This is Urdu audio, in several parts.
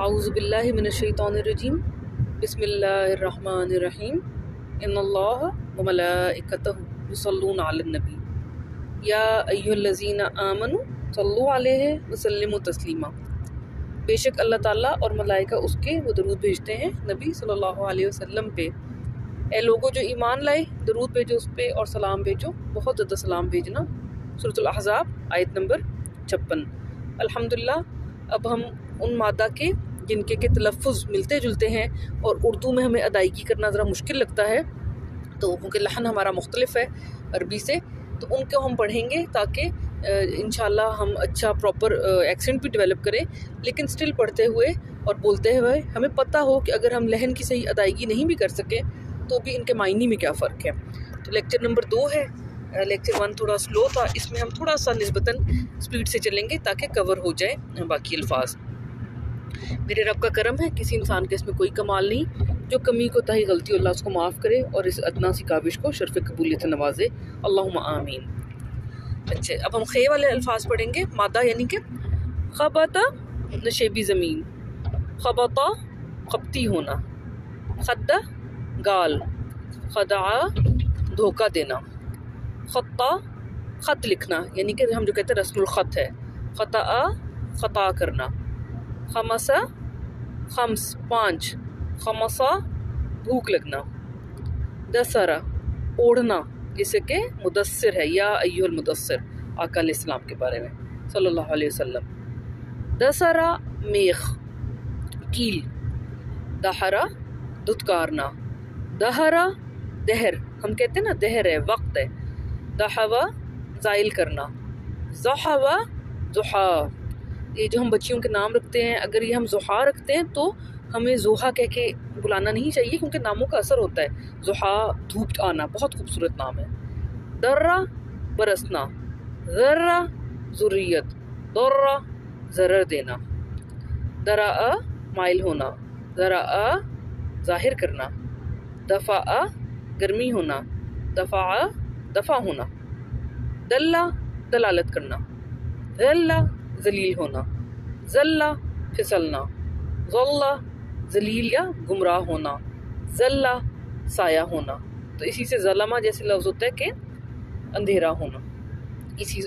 اعوذ باللہ من الشیطان الرجیم بسم اللہ الرحمن الرحیم ان اللہ و ملائکتہ یصلون علی النبی یا ایھا الذین آمنوا صلوا علیہ وسلموا تسلیما۔ بے شک اللہ تعالیٰ اور ملائکہ اس کے وہ درود بھیجتے ہیں نبی صلی اللہ علیہ وسلم پہ۔ اے لوگوں جو ایمان لائے، درود بھیجو اس پہ اور سلام بھیجو، بہت زیادہ سلام بھیجنا۔ سورۃ الاحزاب آیت نمبر 56۔ الحمدللہ اب ہم ان مادہ کے جن کے تلفظ ملتے جلتے ہیں اور اردو میں ہمیں ادائیگی کرنا ذرا مشکل لگتا ہے، تو کیونکہ لحن ہمارا مختلف ہے عربی سے، تو ان کو ہم پڑھیں گے تاکہ انشاءاللہ ہم اچھا پراپر ایکسنٹ بھی ڈیولپ کریں، لیکن سٹل پڑھتے ہوئے اور بولتے ہوئے ہمیں پتہ ہو کہ اگر ہم لحن کی صحیح ادائیگی نہیں بھی کر سکیں تو بھی ان کے معنی میں کیا فرق ہے۔ تو لیکچر نمبر 2 ہے، لیکچر 1 تھوڑا سلو تھا، اس میں ہم تھوڑا سا نسبتاً سپیڈ سے چلیں گے تاکہ کور ہو جائے باقی الفاظ۔ میرے رب کا کرم ہے، کسی انسان کے اس میں کوئی کمال نہیں، جو کمی کو تہی غلطی اللہ اس کو معاف کرے اور اس ادنا سی کاوش کو شرف قبولیت نوازے، اللہم آمین۔ اچھا، اب ہم خے والے الفاظ پڑھیں گے، مادہ یعنی کہ خبطہ نشیبی زمین، خبطہ خبتی ہونا، خدہ گال، خدعہ دھوکہ دینا، خطہ خط لکھنا یعنی کہ ہم جو کہتے ہیں رسم الخط ہے، خطأ خطا کرنا، خمسہ خمس 5، خمسہ بھوک لگنا، دسرہ اوڑھنا جسے کہ مدثر ہے، یا ایھا المدثر آقا علیہ السلام کے بارے میں صلی اللہ علیہ وسلم، دسرہ میخ کیل، دہرہ دھتکارنا، دہرہ دہر ہم کہتے ہیں نا دہر ہے وقت ہے، دہوہ زائل کرنا، زحوہ ضحا، یہ جو ہم بچیوں کے نام رکھتے ہیں اگر یہ ہم ضحا رکھتے ہیں تو ہمیں ضحا کہہ کے بلانا نہیں چاہیے، کیونکہ ناموں کا اثر ہوتا ہے۔ ضحا دھوپ آنا بہت خوبصورت نام ہے۔ درہ برسنا، ذرہ ذریت، درہ ضرر دینا، درہ مائل ہونا، ذرہ ظاہر کرنا، دفع گرمی ہونا، دفع دفع ہونا، دلہ دلالت کرنا، ذلہ ذلیل ہونا، ذلہ پھسلنا، ذلہ ذلیل یا گمراہ ہونا، ذلہ سایہ ہونا۔ تو اسی سے ظلمہ جیسے لفظ ہوتا ہے کہ اندھیرا ہونا، اسی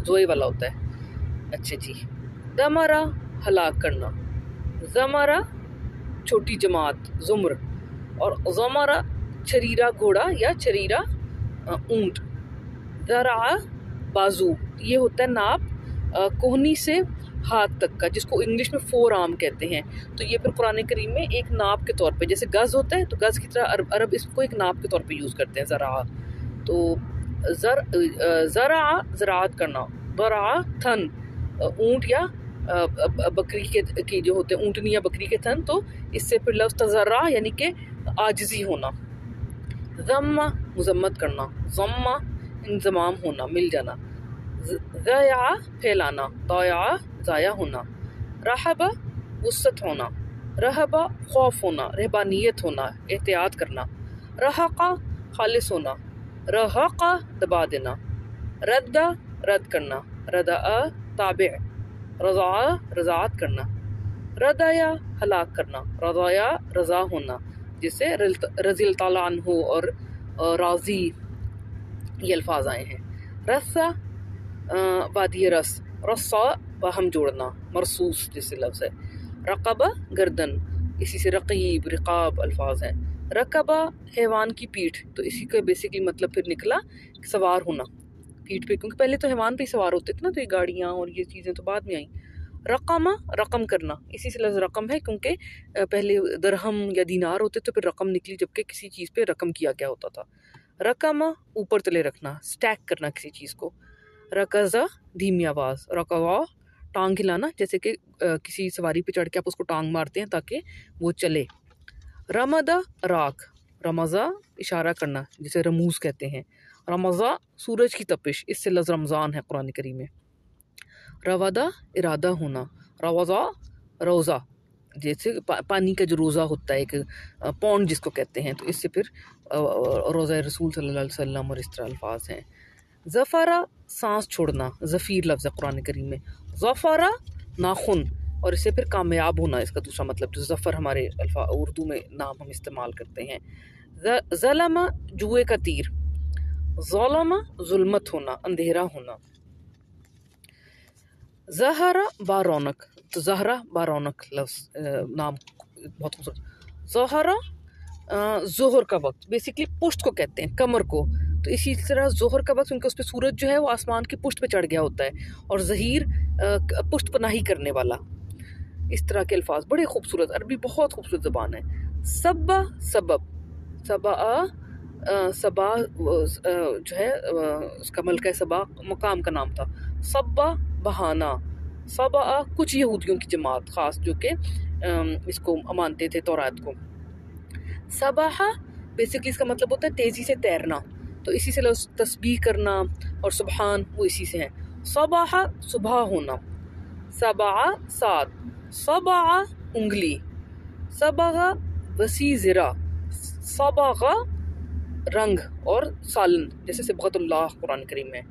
زوئے والا ہوتا ہے۔ اچھا جی، دمرہ ہلاک کرنا، زمرہ چھوٹی جماعت زمر، اور زمرہ چریرا گھوڑا یا چریرا اونٹ، ذرع بازو یہ ہوتا ہے ناپ کوہنی سے ہاتھ تک کا، جس کو انگلش میں فور آرم کہتے ہیں، تو یہ پھر قرآن کریم میں ایک ناپ کے طور پہ، جیسے گز ہوتا ہے تو گز کی طرح عرب اس کو ایک ناپ کے طور پہ یوز کرتے ہیں ذرع۔ تو ذرع زراعت کرنا، ذرع تھن اونٹ یا بکری کے جو ہوتے ہیں اونٹنی یا بکری کے تھن، تو اس سے پھر لفظ تذرع یعنی کہ عاجزی ہونا، ضمہ مذمت کرنا، ضمہ انضمام ہونا مل جانا، ضیاع پھیلانا، ضیاع ضائع ہونا، رہبہ وسعت ہونا، رہبہ خوف ہونا، رہبانیت ہونا احتیاط کرنا، رہقہ خالص ہونا، رہقہ دبا دینا، ردہ رد کرنا، ردع تابع، رضع رضاعت کرنا، ردیا ہلاک کرنا، رضایا رضا ہونا جس سے رضی اللہ تعالیٰ عنہ اور راضی یہ الفاظ آئے ہیں۔ رسہ وادی رس، رسا باہم جوڑنا، مرصوص جس سے لفظ ہے، رقبہ گردن، اسی سے رقیب رقاب الفاظ ہیں، رقبہ حیوان کی پیٹھ، تو اسی کا بیسیکلی مطلب پھر نکلا سوار ہونا پیٹھ پہ، کیونکہ پہلے تو حیوان پہ ہی سوار ہوتے تھے نا، تو یہ گاڑیاں اور یہ چیزیں تو بعد میں آئیں۔ رقمہ رقم کرنا، اسی سے لفظ رقم ہے، کیونکہ پہلے درہم یا دینار ہوتے تو پھر رقم نکلی، جبکہ کسی چیز پہ رقم کیا کیا ہوتا تھا۔ رقمہ اوپر تلے رکھنا، سٹیک کرنا کسی چیز کو۔ رکزہ دھیمی آواز، رکوا ٹانگ ہلانا، جیسے کہ کسی سواری پہ چڑھ کے آپ اس کو ٹانگ مارتے ہیں تاکہ وہ چلے۔ رمدہ راکھ، رمضہ اشارہ کرنا جسے رموز کہتے ہیں، رمضہ سورج کی تپش، اس سے لفظ رمضان ہے قرآن کریم میں۔ روادہ ارادہ ہونا، روضہ روزہ جیسے پانی کا جو روزہ ہوتا ہے ایک پونڈ جس کو کہتے ہیں، تو اس سے پھر روزہ رسول صلی اللہ علیہ وسلم اور اس طرح الفاظ ہیں۔ ظفرہ سانس چھوڑنا، ظفیر لفظ ہے قرآن کریم میں، ظفرہ ناخن، اور اسے پھر کامیاب ہونا اس کا دوسرا مطلب، جو ظفر ہمارے اردو میں نام ہم استعمال کرتے ہیں. ظلم جوئے کا تیر، ظلم ظلمت ہونا، اندھیرا ہونا. زہرا بارونق، تو زہرا بارونق لفظ نام بہت خوبصورت. ظہرا ظہر کا وقت، بیسکلی پشت کو کہتے ہیں، کمر کو. تو اسی طرح ظہر کا وقت کیونکہ اس پہ سورج جو ہے وہ آسمان کی پشت پہ چڑھ گیا ہوتا ہے، اور ظہیر پشت پناہی کرنے والا. اس طرح کے الفاظ بڑے خوبصورت، عربی بہت خوبصورت زبان ہے. صبا سبب، صبا جو ہے اس کا ملکہ صبا مقام کا نام تھا. صبا بہانا، صبا کچھ یہودیوں کی جماعت خاص جو کہ اس کو مانتے تھے تورات کو. صباحا بیسکلی اس کا مطلب ہوتا ہے تیزی سے تیرنا، تو اسی سے تسبیح کرنا اور سبحان وہ اسی سے ہیں. صباحا صبح ہونا. سبع سات، صبع انگلی. صبغ وسیع زرا، صبغ رنگ اور سالن، جیسے صبغت اللہ قرآن کریم میں.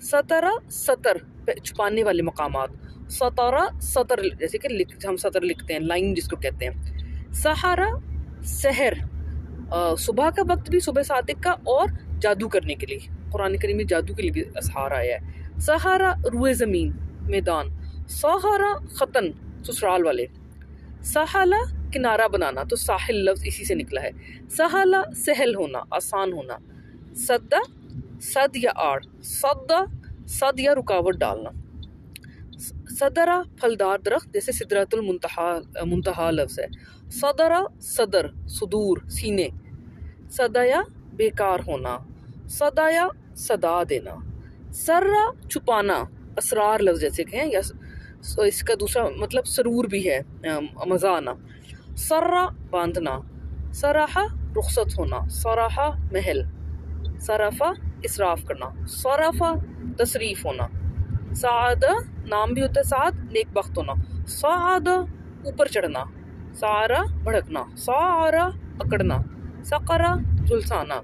سطر سطر چھپانے والے مقامات. سطر سطر جیسے کہ ہم سطر لکھتے ہیں، لائن جس کو کہتے ہیں. سحر سحر، صبح کا وقت بھی، صبح صادق کا، اور جادو کرنے کے لیے. قرآن کریم میں جادو کے لیے بھی اسحار آیا ہے. سحرا روئے زمین، میدان. سحرا خطن، سسرال والے. سہلا کنارہ بنانا، تو ساحل لفظ اسی سے نکلا ہے. سہلا سہل ہونا، آسان ہونا. صد صد یا آڑ، صد صد یا رکاوٹ ڈالنا. صدرہ پھلدار درخت، جیسے سدرۃ المنتہا لفظ ہے. صدرہ صدر صدور سینے. صدایا بیکار ہونا. صدایا صدا دینا. سرہ چھپانا، اسرار لفظ جیسے کہیں، یا اس کا دوسرا مطلب سرور بھی ہے، مزہ آنا. سرہ باندھنا. سراحہ رخصت ہونا. سراحہ محل. صرفہ اسراف کرنا. صرفہ تصریف ہونا. سعادہ نام بھی ہوتا ہے سعاد، نیک بخت ہونا. سعادہ اوپر چڑھنا. سعارہ بھڑکنا. سعارہ اکڑنا. سقرہ جھلسانا.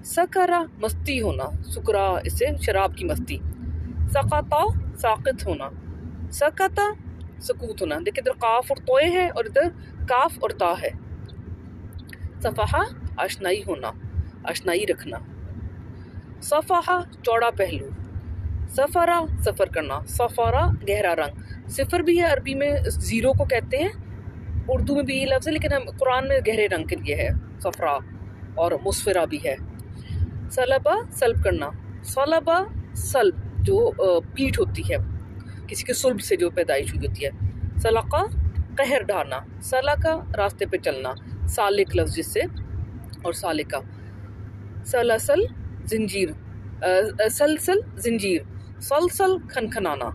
سکرہ مستی ہونا، سکرا اس سے شراب کی مستی. سقطہ ساقط ہونا. سکتہ سکوت ہونا. دیکھیں ادھر قاف اور توئے ہے اور ادھر کاف اور تا ہے. صفحہ آشنائی ہونا، آشنائی رکھنا. صفحہ چوڑا پہلو. سفرہ سفر کرنا. سفرہ گہرا رنگ. صفر بھی ہے عربی میں، زیرو کو کہتے ہیں، اردو میں بھی یہ لفظ ہے، لیکن قرآن میں گہرے رنگ کے لیے ہے صفرا، اور مسفرہ بھی ہے. سلبہ سلب کرنا. سلبہ سلب جو پیٹھ ہوتی ہے، کسی کے سلب سے جو پیدائش ہوئی ہوتی ہے. سلقہ قہر ڈھانا. سلقہ راستے پہ چلنا، سالک لفظ جس سے، اور سالکہ. سلسل زنجیر، سلسل زنجیر. سلسل کھنکھنانا.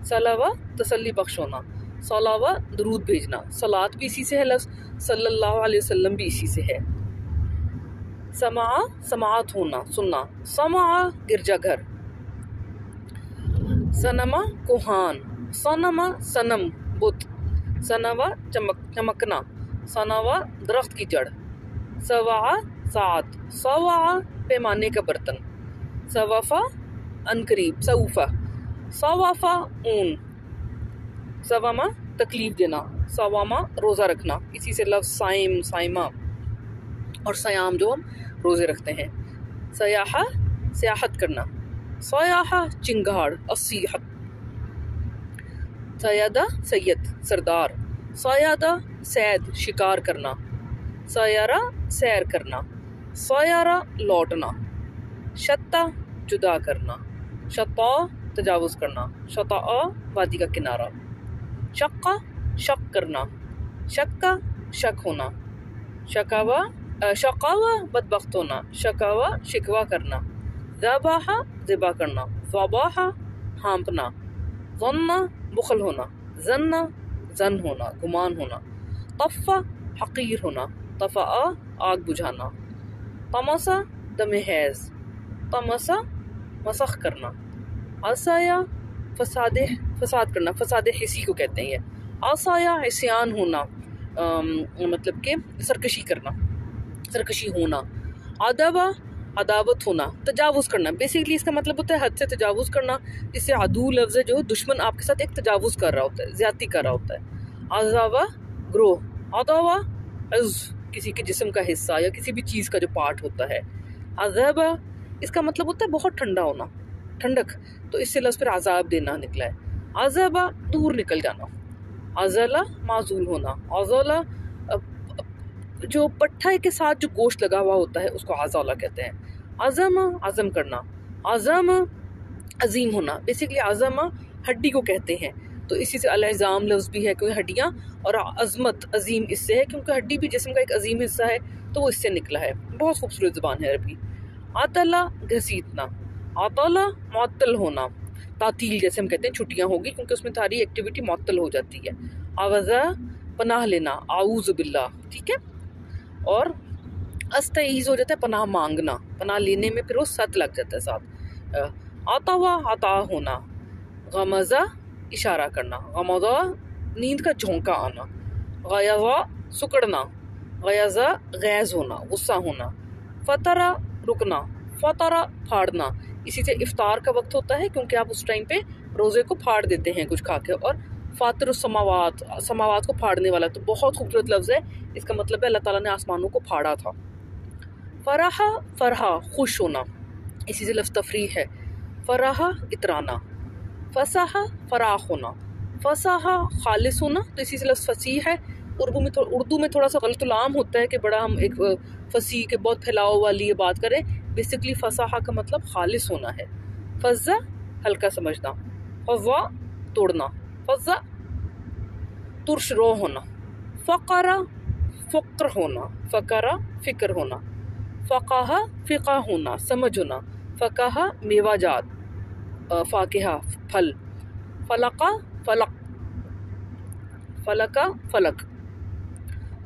صلوہ تسلی بخش ہونا. صلوہ درود بھیجنا. صلات بھی اسی سے ہے لفظ، صلی اللہ علیہ وسلم بھی اسی سے ہے. سمع سماعت ہونا، سننا. سمع گرجا گھر. سنما کوہان. سنما سنم بت. سنوا چمکنا. سنوا درخت کی جڑ. سوا ساعت. سوا پیمانے کا برتن. سوفا عنقریب. سوفا. سوافا اون. سوما تکلیف دینا. سواما روزہ رکھنا، اسی سے لفظ سائم، سائمہ اور سیام جو ہم روزے رکھتے ہیں. سیاحہ سیاحت کرنا. سیاحہ چنگاڑ، السیحت. سیادہ سید سردار. سیادہ سید شکار کرنا. سیارہ سیر کرنا. سیارہ لوٹنا. شتہ جدا کرنا. شطا تجاوز کرنا. شطا وادی کا کنارہ. شقہ شک کرنا. شکا شک ہونا. شکاوا شقاوا بدبخت ہونا. شکاوا شکوا کرنا. ذبح ذبح کرنا. ذبح ہانپنا. ظن بخل ہونا. ظن زن ہونا، گمان ہونا. طفہ حقیر ہونا. طفع آگ بجھانا. طمسا دم حیض. طمسا مسخ کرنا. عصایا فساد کرنا، فساد حسی کو کہتے ہیں. عصایا عصیان ہونا، مطلب کہ سرکشی کرنا، سرکشی ہونا. ادبا عداوت ہونا، تجاوز کرنا، بیسیکلی اس کا مطلب ہوتا ہے حد سے تجاوز کرنا، جس سے عدو لفظ ہے جو دشمن آپ کے ساتھ ایک تجاوز کر رہا ہوتا ہے، زیادتی کر رہا ہوتا ہے۔ عذاوہ گروہ، عداوہ عضو کسی کے جسم کا حصہ یا کسی بھی چیز کا جو پارٹ ہوتا ہے۔ عذابہ اس کا مطلب ہوتا ہے بہت ٹھنڈا ہونا، ٹھنڈک، تو اس سے لفظ پھر عذاب دینا نکلا ہے۔ عذابہ دور نکل جانا، عضلہ معزول ہونا، عضلہ جو پٹھے کے ساتھ جو گوشت لگا ہوا ہوتا ہے اس کو عضلہ کہتے ہیں۔ عظمہ عزم کرنا، عظم عظیم ہونا، بیسیکلی عظمہ ہڈی کو کہتے ہیں، تو اسی سے العظام لفظ بھی ہے کیونکہ ہڈیاں، اور عظمت عظیم اس سے ہے کیونکہ ہڈی بھی جسم کا ایک عظیم حصہ ہے، تو وہ اس سے نکلا ہے۔ بہت خوبصورت زبان ہے عربی۔ عطلہ گھسیٹنا، عطلہ معطل ہونا، تعطیل جیسے ہم کہتے ہیں چھٹیاں ہوگی کیونکہ اس میں ساری ایکٹیویٹی معطل ہو جاتی ہے۔ عوضہ پناہ لینا، اعوذ باللہ، ٹھیک ہے، اور استعیذ ہو جاتا ہے پناہ مانگنا، پناہ لینے میں پھر وہ ست لگ جاتا ہے ساتھ۔ عطوہ عطا ہونا، غمزہ اشارہ کرنا، غمزہ نیند کا جھونکا آنا، غیظہ سکڑنا، غیظہ غیظ ہونا، غصہ ہونا، فطرہ رکنا، فطرہ پھاڑنا، اسی سے افطار کا وقت ہوتا ہے کیونکہ آپ اس ٹائم پہ روزے کو پھاڑ دیتے ہیں کچھ کھا کے، اور فاطر السماوات، سماوات کو پھاڑنے والا، تو بہت خوبصورت لفظ ہے، اس کا مطلب ہے اللہ تعالیٰ نے آسمانوں کو پھاڑا تھا۔ فرح فرحہ خوش ہونا، اسی سے لفظ تفریح ہے، فرح اترانا۔ فصاح فراخ ہونا، فصاح خالص ہونا، تو اسی سے لفظ فصیح ہے۔ اردو میں تھوڑا سا غلط العام ہوتا ہے کہ بڑا ہم ایک فصیح کے بہت پھیلاؤ والی یہ بات کریں، بیسیکلی فصاح کا مطلب خالص ہونا ہے۔ فضہ ہلکا سمجھنا، فضہ توڑنا، فضہ ترش رو ہونا، فقرہ فقر ہونا، فقرہ فکر ہونا، فقاہ فقہ ہونا، سمجھ ہونا، فقاہ میوہ جات، فاکہہ پھل، فلقہ فلق، فلقہ فلق،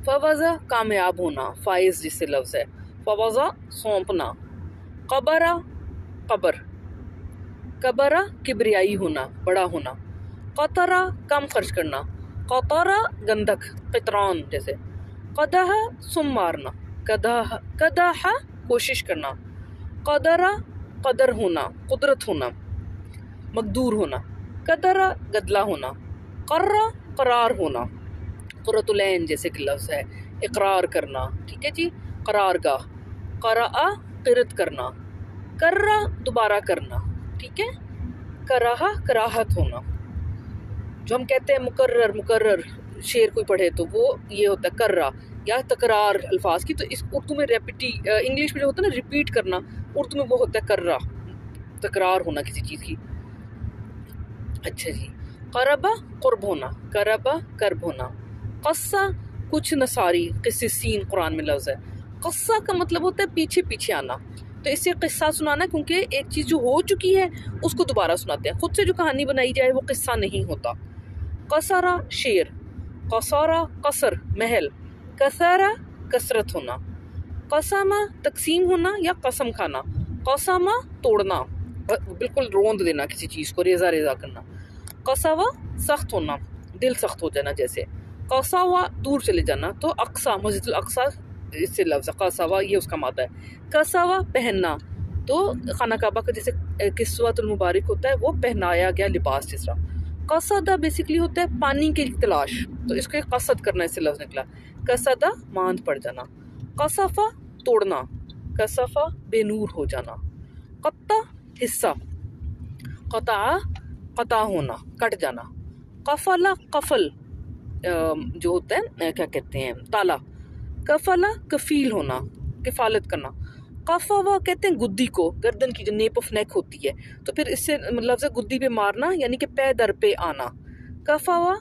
فوزہ کامیاب ہونا، فائز جس سے لفظ ہے، فوزہ سونپنا، قبرہ قبر، کبرہ کبریائی ہونا، بڑا ہونا، قطرہ کم خرچ کرنا، قطرہ گندھک، قطران جیسے، قدح سم مارنا، قدح کوشش کرنا، قدرہ قدر ہونا، قدرت ہونا، مقدور ہونا، قدرہ گدلا ہونا، قرہ قرار ہونا، قرۃ العین جیسے کہ لفظ ہے، اقرار کرنا، ٹھیک ہے جی، قرار گاہ، قرأ قرت کرنا، کرہ دوبارہ کرنا، ٹھیک ہے، کراہہ کراہت ہونا، جو ہم کہتے ہیں مکرر شعر کوئی پڑھے تو وہ یہ ہوتا ہے کرہ، یا تکرار الفاظ کی، تو اس اردو میں انگلش میں جو ہوتا ہے نا ریپیٹ کرنا، اردو میں وہ ہوتا ہے کرہ، تکرار ہونا کسی چیز کی۔ اچھا جی، قربہ قرب ہونا، قربہ کرب ہونا، قصہ کچھ نصاری، قصصین قرآن میں لفظ ہے، قصہ کا مطلب ہوتا ہے پیچھے پیچھے آنا، تو اس سے قصہ سنانا، کیونکہ ایک چیز جو ہو چکی ہے اس کو دوبارہ سناتے ہیں، خود سے جو کہانی بنائی جائے وہ قصہ نہیں ہوتا۔ قصرہ شیر، قصارہ قصر محل، کثرہ کثرت ہونا، قسمہ تقسیم ہونا یا قسم کھانا، قسمہ توڑنا، بالکل روند دینا کسی چیز کو، ریزہ ریزہ کرنا، قصوہ سخت ہونا، دل سخت ہو جانا جیسے، قصوہ دور چلے جانا، تو اقصی مسجد الاقصی اس سے لفظ قصوہ یہ اس کا مادہ ہے، قصوہ پہننا، تو خانہ کعبہ کا جیسے کسوۃ المبارک ہوتا ہے وہ پہنایا گیا لباس جس طرح۔ قصدہ بیسیکلی ہوتا ہے پانی کی تلاش، تو اس کو قصد کرنا اس سے لفظ نکلا، قصدہ ماند پڑ جانا، قصفہ توڑنا، قصفہ بے نور ہو جانا، قطع حصہ، قطع قطع ہونا کٹ جانا، قفل قفل جو ہوتا ہے کیا کہتے ہیں تالا، کفلا کفیل ہونا کفالت کرنا، قفوا کہتے ہیں گدی کو، گردن کی جو نیپ آف نیک ہوتی ہے، تو پھر اس سے لفظ گدی پہ مارنا یعنی کہ پے در پہ آنا، کفوا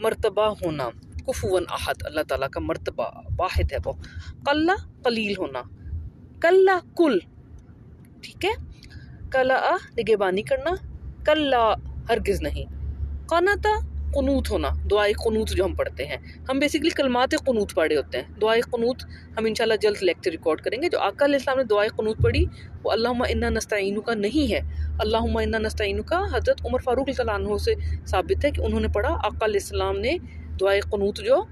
مرتبہ ہونا، کفوا احد اللہ تعالیٰ کا مرتبہ واحد ہے وہ، قلہ قلیل ہونا، کلا کل، ٹھیک ہے، کلا نگہبانی کرنا، کلا ہرگز نہیں، قنتا قنوت ہونا، دعائے قنوت جو ہم پڑھتے ہیں، ہم بیسیکلی کلمات قنوت پڑھے ہوتے ہیں، دعائے قنوت ہم انشاءاللہ جلد لیکچر ریکارڈ کریں گے۔ جو آقا علیہ السلام نے دعائے قنوت پڑھی وہ اللہم انا نستعینک نہیں ہے، اللہم انا نستعینک حضرت عمر فاروق رضی اللہ عنہ سے ثابت ہے کہ انہوں نے پڑھا، آقا علیہ السلام نے دعائے قنوت جو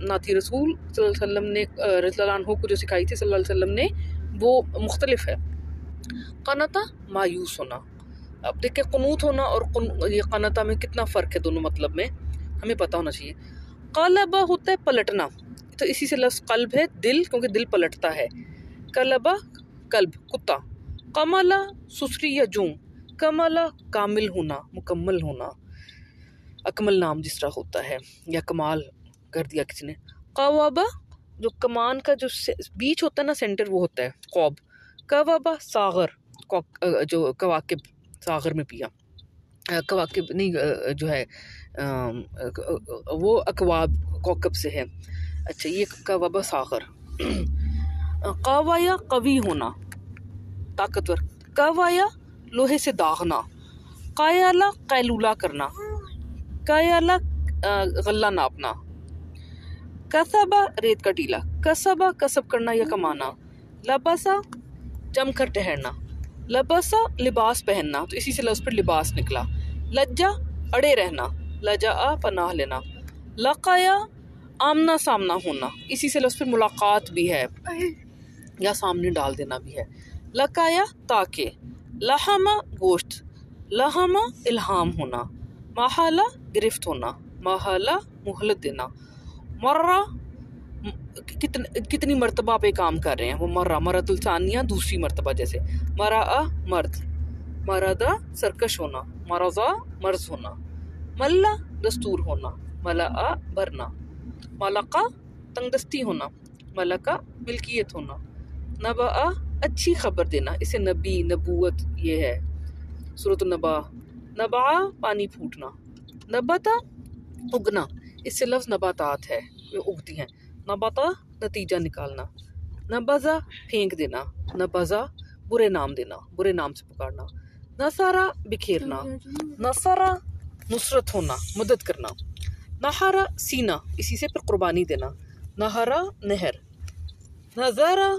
ناتی رسول صلی اللہ علیہ وسلم نے رضی اللہ عنہ کو جو سکھائی تھی صلی اللہ علیہ وسلم نے، وہ مختلف ہے. قنطہ مایوس ہونا. اب دیکھیں قنوت ہونا اور یہ قنطہ میں کتنا فرق ہے دونوں مطلب میں، ہمیں پتہ ہونا چاہیے. قلبہ ہوتا ہے پلٹنا، تو اسی سے لفظ قلب ہے دل، کیونکہ دل پلٹتا ہے. قلبہ قلب کتا. قملہ سسری یا جوں. کملہ کامل ہونا، مکمل ہونا، اکمل نام جس طرح ہوتا ہے یا کمال کر دیا کسی نے. قوابہ جو کمان کا جو بیچ ہوتا ہے نا، سینٹر، وہ ہوتا ہے قوب. کوابہ ساغر، جو کواکب ساغر میں پیا. کواکب نہیں، جو ہے وہ اکواب کوکب سے ہے. اچھا، یہ کوابہ ساغر. قوایا قوی ہونا، طاقتور. قوایا لوہے سے داغنا. قایالہ قیلولہ کرنا. قایالہ غلہ ناپنا. کسبہ ریت کا ٹیلا. کسبہ کسب کرنا یا کمانا. لباسا جم کر ٹہرنا. لباسا لباس پہننا، تو اسی سے لفظ پر لباس نکلا. لجا اڑے رہنا. لجا پناہ لینا. لقایا آمنا سامنا ہونا، اسی سے لفظ پر ملاقات بھی ہے یا سامنے ڈال دینا بھی ہے. لقایا تاکہ. لحمہ گوشت. لحمہ الہام ہونا. محالہ گرفت ہونا. محالہ مہلت دینا. مرہ کتنی مرتبہ آپ کام کر رہے ہیں، وہ مرۃ الثانیہ دوسری مرتبہ جیسے. مرا مرد. مرادہ سرکش ہونا. مرضا مرض ہونا. ملا دستور ہونا. ملا بھرنا. ملقہ تنگ دستی ہونا. ملکہ ملکیت ہونا. نبا اچھی خبر دینا، اسے نبی نبوت یہ ہے سورۃ النبا. نبا پانی پھوٹنا. نبتا اگنا، اس سے لفظ نباتات ہے، وہ اگتی ہیں. نبتا نتیجہ نکالنا. نبذا پھینک دینا. نبذا برے نام دینا، برے نام سے پکارنا. نصارہ بکھیرنا. نصارہ نصرت ہونا، مدد کرنا. نہارا سینا، اسی سے پھر قربانی دینا. نہارا نہر. نظارہ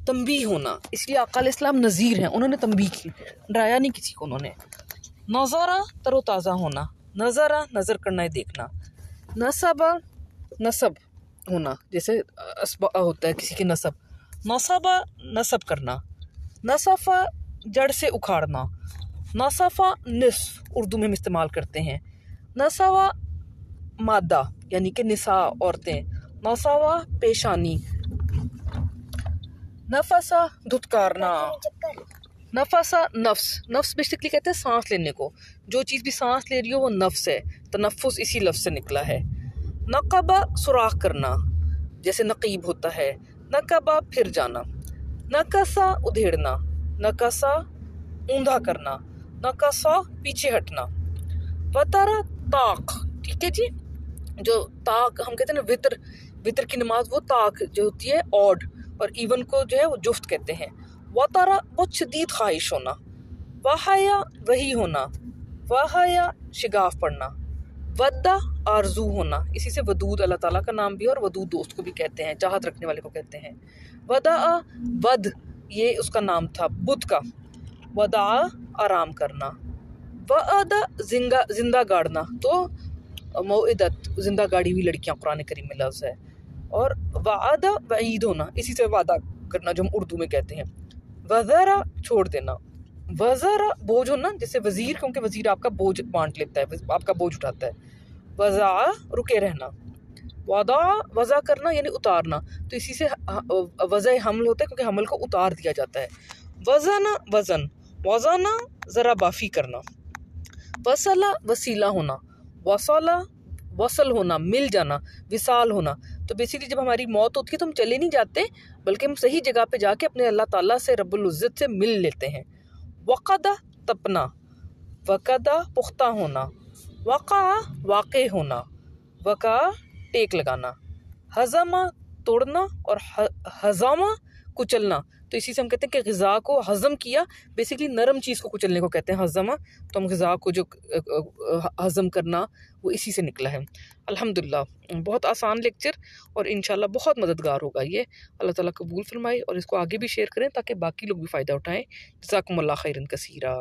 تنبیہ ہونا، اس لیے آقا علیہ السلام نذیر ہیں، انہوں نے تنبیہ کی، ڈرایا نہیں کسی کو انہوں نے. نظارہ تر و تازہ ہونا. نظرہ نظر کرنا ہے، دیکھنا. نصبہ نصب ہونا، جیسے اسبہ ہوتا ہے کسی کے نصب. نصبہ نصب کرنا. نصفہ جڑ سے اکھاڑنا. نصفہ نصف اردو میں ہم استعمال کرتے ہیں. نصوہ مادہ یعنی کہ نساء عورتیں. نصوہ پیشانی. نفسہ دھتکارنا. نفسہ نفس. نفس بیسکلی کہتے ہیں سانس لینے کو، جو چیز بھی سانس لے رہی ہو وہ نفس ہے. تنفس اسی لفظ سے نکلا ہے. نقبہ سوراخ کرنا، جیسے نقیب ہوتا ہے. نقبہ پھر جانا. نکسہ ادھیڑنا. نکسہ اوندھا کرنا. نکسہ پیچھے ہٹنا. وترا طاق، ٹھیک ہے جی، جو طاق ہم کہتے ہیں نا، وطر کی نماز، وہ طاق جو ہوتی ہے آڈ، اور ایون کو جو ہے وہ جفت کہتے ہیں. وترا بہت شدید خواہش ہونا. وحیا وہی ہونا. وحیا شگاف پڑھنا. ودا آرزو ہونا، اسی سے ودود اللہ تعالیٰ کا نام بھی ہے، اور ودود دوست کو بھی کہتے ہیں، چاہت رکھنے والے کو کہتے ہیں. ودا ود یہ اس کا نام تھا بدھ کا. ودا آرام کرنا. وعدہ زندہ گاڑنا، تو موعدت زندہ گاڑی ہوئی لڑکیاں قرآن کریم میں لفظ ہے. اور وعدہ وعید ہونا، اسی سے وعدہ کرنا جو ہم اردو میں کہتے ہیں. وزرا چھوڑ دینا. وزرا بوجھ ہونا، جیسے وزیر، کیونکہ وزیر آپ کا بوجھ بانٹ لیتا ہے، آپ کا بوجھ اٹھاتا ہے. وضع رکے رہنا. وضع وضع کرنا یعنی اتارنا، تو اسی سے وضع حمل ہوتا ہے، کیونکہ حمل کو اتار دیا جاتا ہے. وزن وزن. وزنا ذرا بافی کرنا. وصلہ وسیلہ ہونا. وصلہ وصل ہونا، مل جانا، وصال ہونا. تو بیسیکلی جب ہماری موت ہوتی ہے تو ہم چلے نہیں جاتے، بلکہ ہم صحیح جگہ پہ جا کے اپنے اللہ تعالیٰ سے، رب العزت سے مل لیتے ہیں. وقدہ تپنا. وقدہ پختہ ہونا. وقع واقع ہونا. وقع ٹیک لگانا. ہضمہ توڑنا، اور ہضامہ کچلنا، تو اسی سے ہم کہتے ہیں کہ غذا کو ہضم کیا، بیسیکلی نرم چیز کو کچلنے کو کہتے ہیں ہضمہ. تو ہم غذا کو جو ہضم کرنا وہ اسی سے نکلا ہے. الحمدللہ بہت آسان لیکچر، اور انشاءاللہ بہت مددگار ہوگا یہ. اللہ تعالیٰ قبول فرمائے، اور اس کو آگے بھی شیئر کریں تاکہ باقی لوگ بھی فائدہ اٹھائیں. جزاکم اللہ خیرا کثیرا.